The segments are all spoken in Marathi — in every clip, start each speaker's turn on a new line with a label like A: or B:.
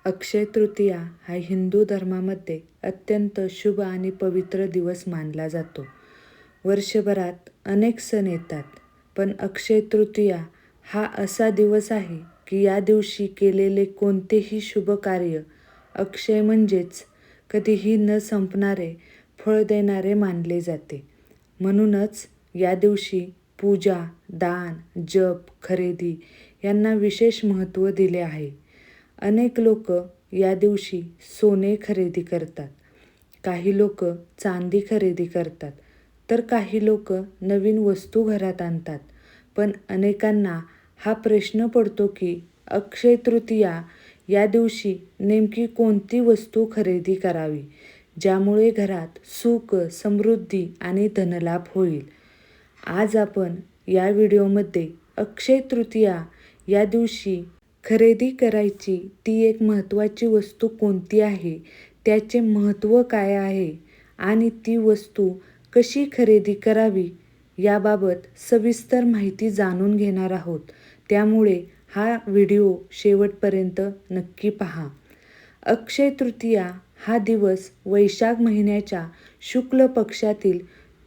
A: अक्षय तृतीया हा हिंदू धर्मामध्ये अत्यंत शुभ आणि पवित्र दिवस मानला जातो. वर्षभरात अनेक सण येतात, पण अक्षय तृतीया हा असा दिवस आहे की या दिवशी केलेले कोणतेही शुभ कार्य अक्षय म्हणजेच कधीही न संपणारे फळ देणारे मानले जाते. म्हणूनच या दिवशी पूजा, दान, जप, खरेदी यांना विशेष महत्त्व दिले आहे. अनेक लोक या दिवशी सोने खरेदी करतात, काही लोक चांदी खरेदी करतात, तर काही लोक नवीन वस्तू घरात आणतात. पण अनेकांना हा प्रश्न पडतो की अक्षय तृतीया या दिवशी नेमकी कोणती वस्तू खरेदी करावी, ज्यामुळे घरात सुख, समृद्धी आणि धनलाभ होईल. आज आपण या व्हिडिओमध्ये अक्षय तृतीया या दिवशी खरेदी करायची ती एक महत्त्वाची वस्तू कोणती आहे, त्याचे महत्त्व काय आहे आणि ती वस्तू कशी खरेदी करावी याबाबत सविस्तर माहिती जाणून घेणार आहोत. त्यामुळे हा व्हिडिओ शेवटपर्यंत नक्की पहा. अक्षय तृतीया हा दिवस वैशाख महिन्याच्या शुक्ल पक्षातील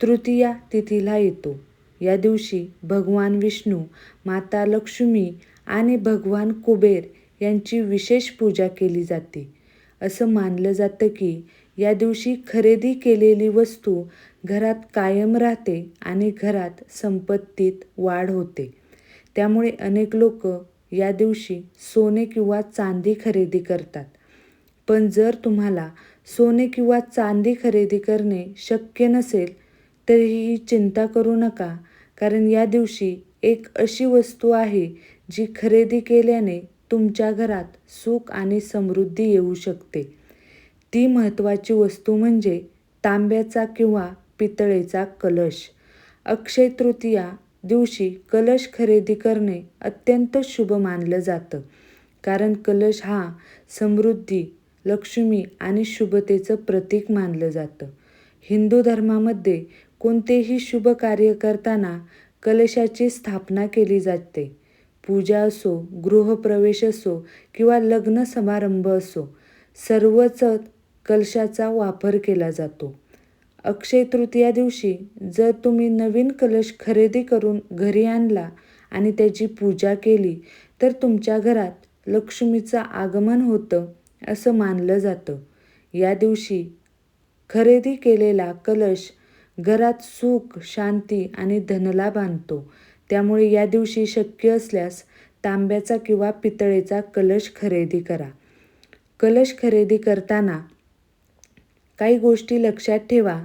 A: तृतीया तिथीला येतो. या दिवशी भगवान विष्णू, माता लक्ष्मी आणि भगवान कुबेर यांची विशेष पूजा केली जाते. असं मानलं जातं की या दिवशी खरेदी केलेली वस्तू घरात कायम राहते आणि घरात संपत्तीत वाढ होते. त्यामुळे अनेक लोक या दिवशी सोने किंवा चांदी खरेदी करतात. पण जर तुम्हाला सोने किंवा चांदी खरेदी करणे शक्य नसेल तरीही चिंता करू नका, कारण या दिवशी एक अशी वस्तू आहे जी खरेदी केल्याने तुमच्या घरात सुख आणि समृद्धी येऊ शकते. ती महत्त्वाची वस्तू म्हणजे तांब्याचा किंवा पितळेचा कलश. अक्षय तृतीया दिवशी कलश खरेदी करणे अत्यंत शुभ मानलं जातं, कारण कलश हा समृद्धी, लक्ष्मी आणि शुभतेचं प्रतीक मानलं जातं. हिंदू धर्मामध्ये कोणतेही शुभ कार्य करताना कलशाची स्थापना केली जाते. पूजा असो, गृहप्रवेश असो किंवा लग्न समारंभ असो, सर्वच कलशाचा वापर केला जातो. अक्षय तृतीया दिवशी जर तुम्ही नवीन कलश खरेदी करून घरी आणला आणि त्याची पूजा केली तर तुमच्या घरात लक्ष्मीचं आगमन होतं असं मानलं जातं. या दिवशी खरेदी केलेला कलश घरात सुख, शांती आणि धनलाभ आणतो. त्यामुळे या दिवशी शक्य असल्यास तांब्याचा किंवा पितळेचा कलश खरेदी करा. कलश खरेदी करताना काही गोष्टी लक्षात ठेवा.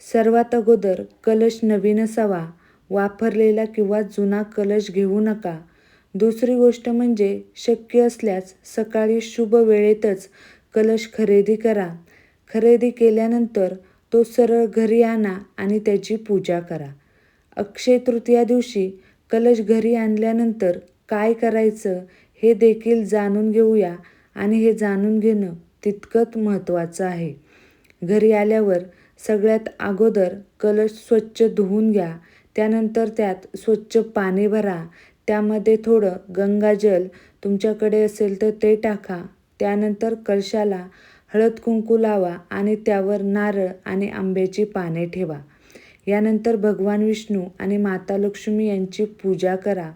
A: सर्वात अगोदर कलश नवीन असावा. वापरलेला किंवा जुना कलश घेऊ नका. दुसरी गोष्ट म्हणजे शक्य असल्यास सकाळी शुभ वेळेतच कलश खरेदी करा. खरेदी केल्यानंतर तो सरळ घरी आणा आणि त्याची पूजा करा. अक्षय तृतीया दिवशी कलश घरी आणल्यानंतर काय करायचं हे देखील जाणून घेऊया, आणि हे जाणून घेणं तितकंच महत्त्वाचं आहे. घरी आल्यावर सगळ्यात अगोदर कलश स्वच्छ धुवून घ्या. त्यानंतर त्यात स्वच्छ पाणी भरा. त्यामध्ये थोडं गंगाजल तुमच्याकडे असेल तर ते टाका. त्यानंतर कलशाला हळद कुंकू लावा आणि त्यावर नारळ आणि आंब्याची पाने ठेवा. यानंतर भगवान विष्णू आणि माता लक्ष्मी यांची पूजा करा.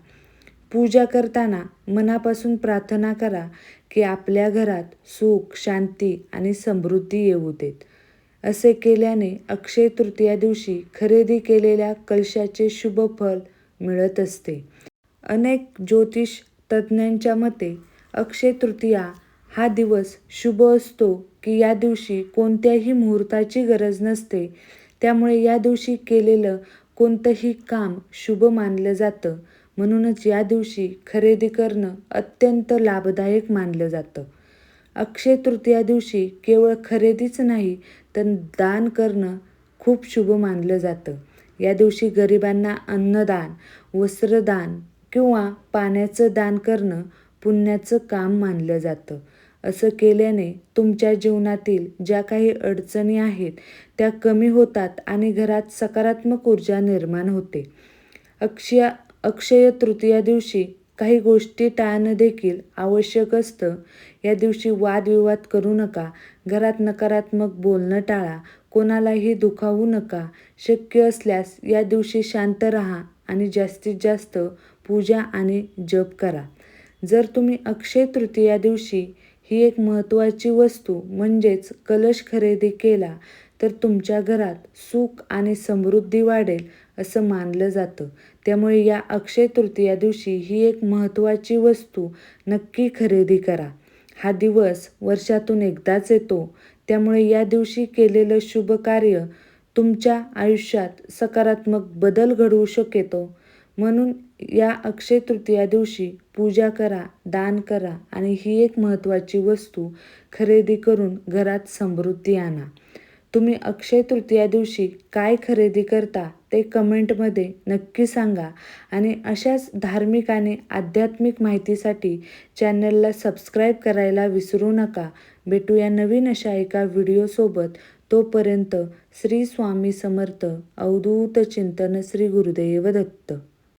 A: पूजा करताना मनापासून प्रार्थना करा की आपल्या घरात सुख, शांती आणि समृद्धी येऊ देत. असे केल्याने अक्षय तृतीया दिवशी खरेदी केलेल्या कलशाचे शुभ फल मिळत असते. अनेक ज्योतिष तज्ज्ञांच्या मते अक्षय तृतीया हा दिवस शुभ असतो की या दिवशी कोणत्याही मुहूर्ताची गरज नसते. त्यामुळे या दिवशी केलेलं कोणतंही काम शुभ मानलं जातं. म्हणूनच या दिवशी खरेदी करणं अत्यंत लाभदायक मानलं जातं. अक्षय तृतीया दिवशी केवळ खरेदीच नाही तर दान करणं खूप शुभ मानलं जातं. या दिवशी गरिबांना अन्नदान, वस्त्रदान किंवा पाण्याचं दान करणं पुण्याचं काम मानलं जातं. असं केल्याने तुमच्या जीवनातील ज्या काही अडचणी आहेत त्या कमी होतात आणि घरात सकारात्मक ऊर्जा निर्माण होते. अक्षय तृतीया दिवशी काही गोष्टी टाळणं देखील आवश्यक असतं. या दिवशी वादविवाद करू नका, घरात नकारात्मक बोलणं टाळा, कोणालाही दुखावू नका. शक्य असल्यास या दिवशी शांत राहा आणि जास्तीत जास्त पूजा आणि जप करा. जर तुम्ही अक्षय तृतीया दिवशी ही एक महत्त्वाची वस्तू म्हणजेच कलश खरेदी केला तर तुमच्या घरात सुख आणि समृद्धी वाढेल असं मानलं जातं. त्यामुळे या अक्षय तृतीया दिवशी ही एक महत्त्वाची वस्तू नक्की खरेदी करा. हा दिवस वर्षातून एकदाच येतो, त्यामुळे या दिवशी केलेलं शुभ कार्य तुमच्या आयुष्यात सकारात्मक बदल घडवू शकतो. म्हणून या अक्षय तृतीया दिवशी पूजा करा, दान करा आणि ही एक महत्त्वाची वस्तू खरेदी करून घरात समृद्धी आणा. तुम्ही अक्षय तृतीया दिवशी काय खरेदी करता ते कमेंटमध्ये नक्की सांगा आणि अशाच धार्मिक आणि आध्यात्मिक माहितीसाठी चॅनलला सबस्क्राईब करायला विसरू नका. भेटूया नवीन अशा एका व्हिडिओसोबत. तोपर्यंत श्री स्वामी समर्थ. अवधूत चिंतन. श्री गुरुदेव दत्त.